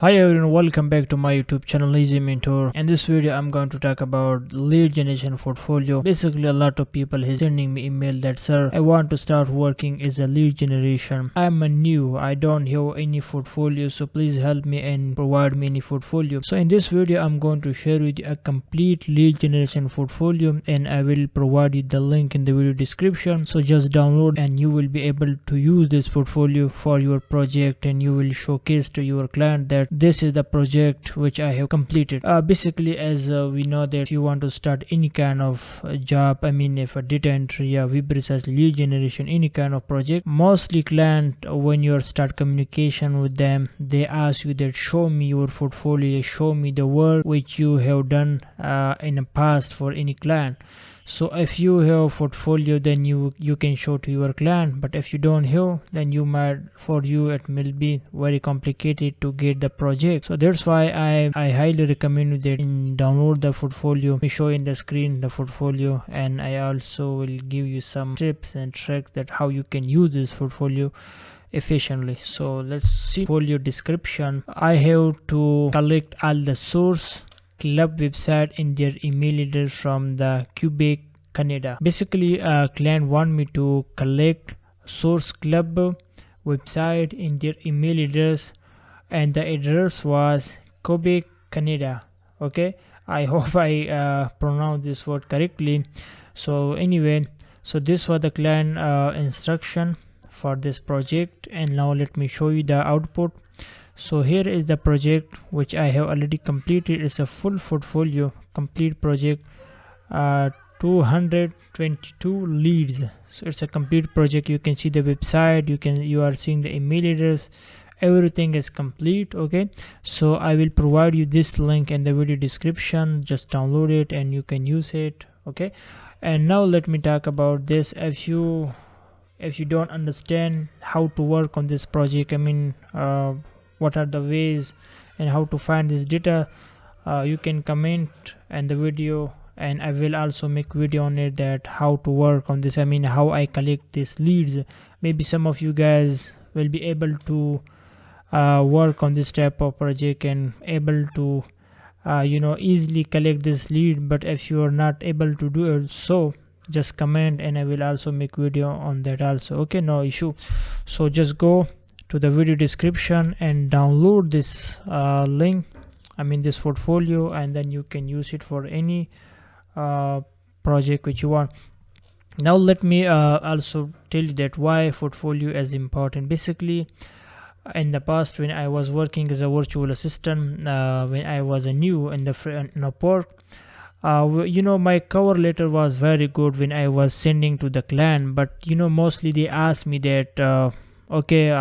Hi everyone, welcome back to my YouTube channel Easy Mentor. In this video I'm going to talk about lead generation portfolio. Basically a lot of people is sending me email that sir I want to start working as a lead generation. I'm a new, I don't have any portfolio, so please help me and provide me any portfolio. So in this video I'm going to share with you a complete lead generation portfolio and I will provide you the link in the video description. So just download and you will be able to use this portfolio for your project and you will showcase to your client that this is the project which I have completed. Basically, as we know that if you want to start any kind of job, I mean if a data entry, web research, lead generation, any kind of project, mostly client when you start communication with them, they ask you that show me your portfolio, show me the work which you have done in the past for any client. So if you have portfolio, then you can show to your client, but if you don't have, then for you it will be very complicated to get the project. So that's why I highly recommend you that download the portfolio. Let me show in the screen the portfolio, and I also will give you some tips and tricks that how you can use this portfolio efficiently. So let's see portfolio description. I have to collect all the source club website in their email address from the Quebec, Canada. Basically, client want me to collect source club website in their email address, and the address was Quebec, Canada. Okay, I hope I pronounce this word correctly. So anyway, so this was the client instruction for this project, and now let me show you the output. So here is the project which I have already completed. It's a full portfolio, complete project, 222 leads. So it's a complete project. You can see the website, you are seeing the email address, everything is complete. Okay, so I will provide you this link in the video description. Just download it and you can use it. Okay, and now let me talk about this. If you don't understand how to work on this project, I mean what are the ways and how to find this data, you can comment in the video and I will also make video on it that how to work on this. I mean how I collect these leads. Maybe some of you guys will be able to work on this type of project and able to easily collect this lead. But if you are not able to do it, so just comment and I will also make video on that also. Okay, no issue. So just go to the video description and download this link, I mean this portfolio, and then you can use it for any project which you want. Now let me also tell you that why portfolio is important. Basically, in the past when I was working as a virtual assistant, when I was a new in the Upwork, my cover letter was very good when I was sending to the client, but mostly they asked me that okay,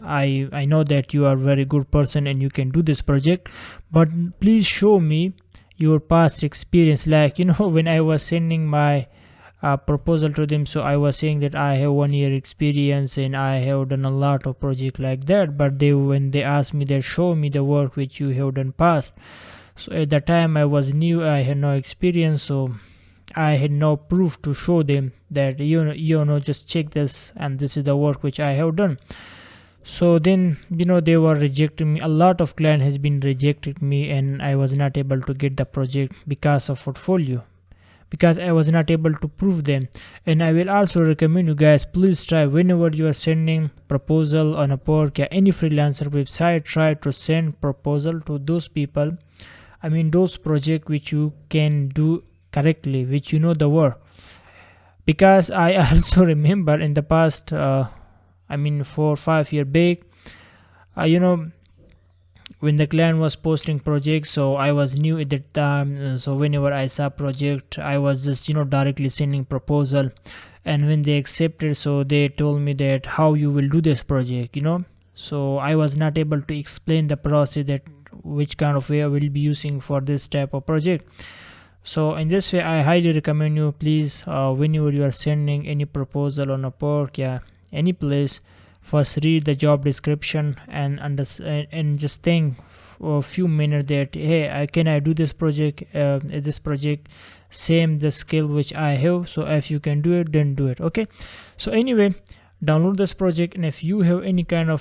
I know that you are very good person and you can do this project, but please show me your past experience. Like when I was sending my proposal to them, so I was saying that I have 1 year experience and I have done a lot of project like that, but when they asked me that show me the work which you have done past. So at the time I was new, I had no experience, so I had no proof to show them that just check this and this is the work which I have done. So then they were rejecting me. A lot of client has been rejected me and I was not able to get the project because of portfolio, because I was not able to prove them. And I will also recommend you guys, please try whenever you are sending proposal on Upwork or any freelancer website, try to send proposal to those people, I mean those projects which you can do correctly, which the work. Because I also remember in the past, I mean 4 or 5 years back, when the client was posting projects, so I was new at that time, so whenever I saw project I was just directly sending proposal, and when they accepted, so they told me that how you will do this project, so I was not able to explain the process that which kind of way I will be using for this type of project. So in this way I highly recommend you, please whenever you are sending any proposal on Upwork, any place, first read the job description and understand and just think for a few minutes that hey, can I do this project, same the skill which I have. So if you can do it, then do it. Okay, so anyway, download this project, and if you have any kind of